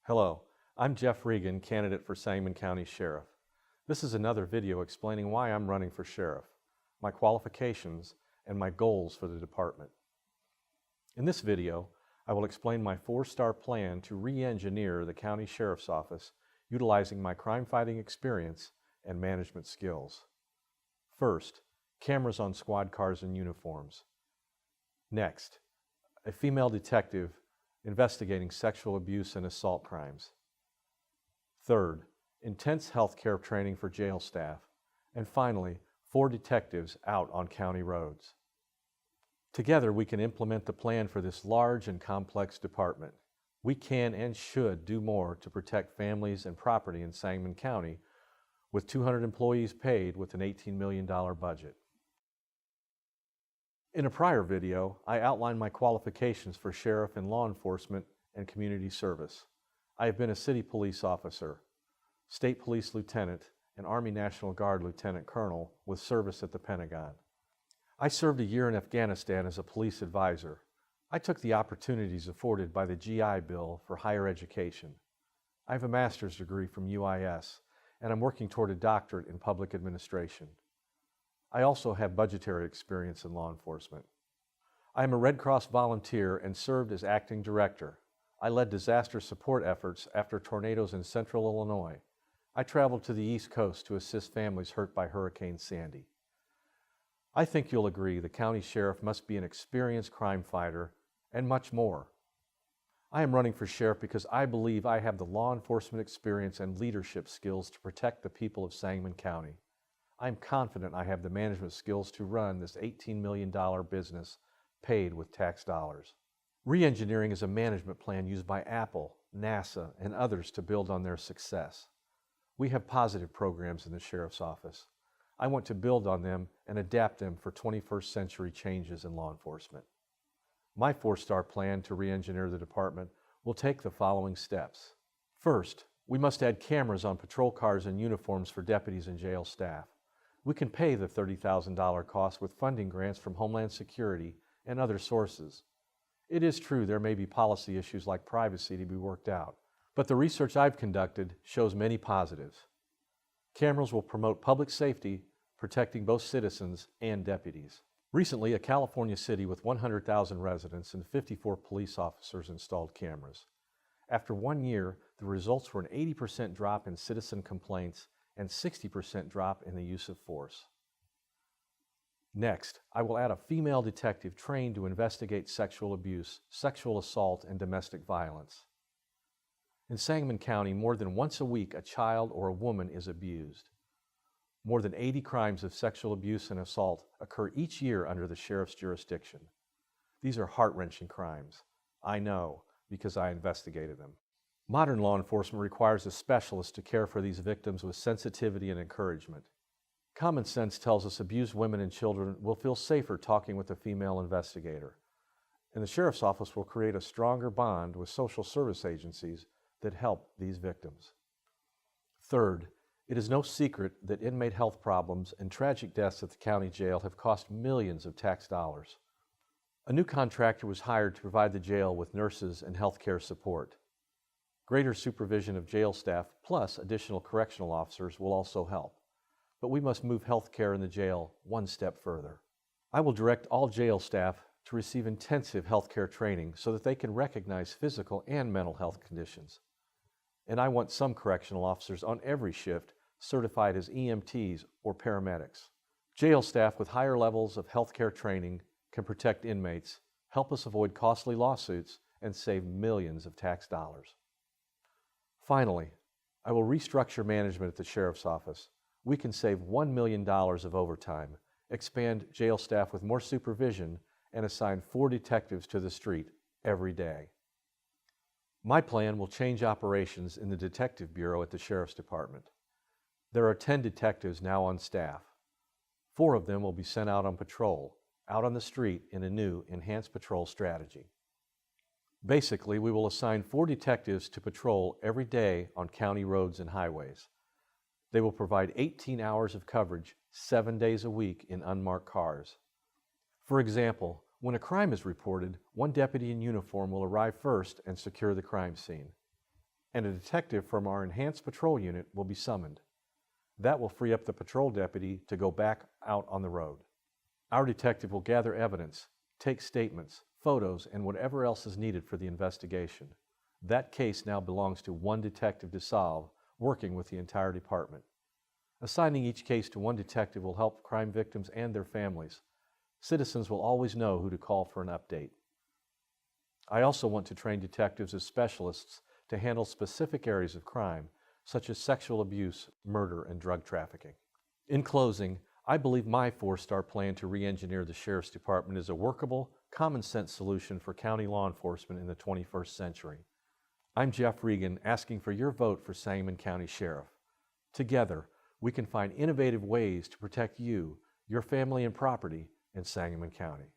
Hello, I'm Jeff Regan, candidate for Sangamon County Sheriff. This is another video explaining why I'm running for sheriff, my qualifications, and my goals for the department. In this video, I will explain my 4-star plan to re-engineer the county sheriff's office utilizing my crime-fighting experience and management skills. First, cameras on squad cars and uniforms. Next, a female detective investigating sexual abuse and assault crimes. Third, intense health care training for jail staff. And finally, 4 detectives out on county roads. Together, we can implement the plan for this large and complex department. We can and should do more to protect families and property in Sangamon County with 200 employees paid with an $18 million budget. In a prior video, I outlined my qualifications for sheriff in law enforcement and community service. I have been a city police officer, state police lieutenant, and Army National Guard lieutenant colonel with service at the Pentagon. I served a year in Afghanistan as a police advisor. I took the opportunities afforded by the GI Bill for higher education. I have a master's degree from UIS, and I'm working toward a doctorate in public administration. I also have budgetary experience in law enforcement. I am a Red Cross volunteer and served as acting director. I led disaster support efforts after tornadoes in central Illinois. I traveled to the East Coast to assist families hurt by Hurricane Sandy. I think you'll agree the county sheriff must be an experienced crime fighter and much more. I am running for sheriff because I believe I have the law enforcement experience and leadership skills to protect the people of Sangamon County. I am confident I have the management skills to run this $18 million business paid with tax dollars. Re-engineering is a management plan used by Apple, NASA, and others to build on their success. We have positive programs in the sheriff's office. I want to build on them and adapt them for 21st century changes in law enforcement. My 4-star plan to re-engineer the department will take the following steps. First, we must add cameras on patrol cars and uniforms for deputies and jail staff. We can pay the $30,000 cost with funding grants from Homeland Security and other sources. It is true there may be policy issues like privacy to be worked out, but the research I've conducted shows many positives. Cameras will promote public safety, protecting both citizens and deputies. Recently, a California city with 100,000 residents and 54 police officers installed cameras. After 1 year, the results were an 80% drop in citizen complaints and 60% drop in the use of force. Next, I will add a female detective trained to investigate sexual abuse, sexual assault, and domestic violence. In Sangamon County, more than once a week, a child or a woman is abused. More than 80 crimes of sexual abuse and assault occur each year under the sheriff's jurisdiction. These are heart-wrenching crimes. I know, because I investigated them. Modern law enforcement requires a specialist to care for these victims with sensitivity and encouragement. Common sense tells us abused women and children will feel safer talking with a female investigator, and the sheriff's office will create a stronger bond with social service agencies that help these victims. Third, it is no secret that inmate health problems and tragic deaths at the county jail have cost millions of tax dollars. A new contractor was hired to provide the jail with nurses and health care support. Greater supervision of jail staff plus additional correctional officers will also help. But we must move health care in the jail one step further. I will direct all jail staff to receive intensive health care training so that they can recognize physical and mental health conditions. And I want some correctional officers on every shift certified as EMTs or paramedics. Jail staff with higher levels of health care training can protect inmates, help us avoid costly lawsuits, and save millions of tax dollars. Finally, I will restructure management at the sheriff's office. We can save $1 million of overtime, expand jail staff with more supervision, and assign 4 detectives to the street every day. My plan will change operations in the Detective Bureau at the Sheriff's Department. There are 10 detectives now on staff. 4 of them will be sent out on patrol, out on the street in a new enhanced patrol strategy. Basically, we will assign 4 detectives to patrol every day on county roads and highways. They will provide 18 hours of coverage 7 days a week in unmarked cars. For example, when a crime is reported, 1 deputy in uniform will arrive first and secure the crime scene. and a detective from our enhanced patrol unit will be summoned. That will free up the patrol deputy to go back out on the road. Our detective will gather evidence, take statements, photos, and whatever else is needed for the investigation. That case now belongs to one detective to solve, working with the entire department. Assigning each case to one detective will help crime victims and their families. Citizens will always know who to call for an update. I also want to train detectives as specialists to handle specific areas of crime, such as sexual abuse, murder, and drug trafficking. In closing, I believe my four-star plan to re-engineer the Sheriff's Department is a workable, common-sense solution for county law enforcement in the 21st century. I'm Jeff Regan, asking for your vote for Sangamon County Sheriff. Together, we can find innovative ways to protect you, your family, and property in Sangamon County.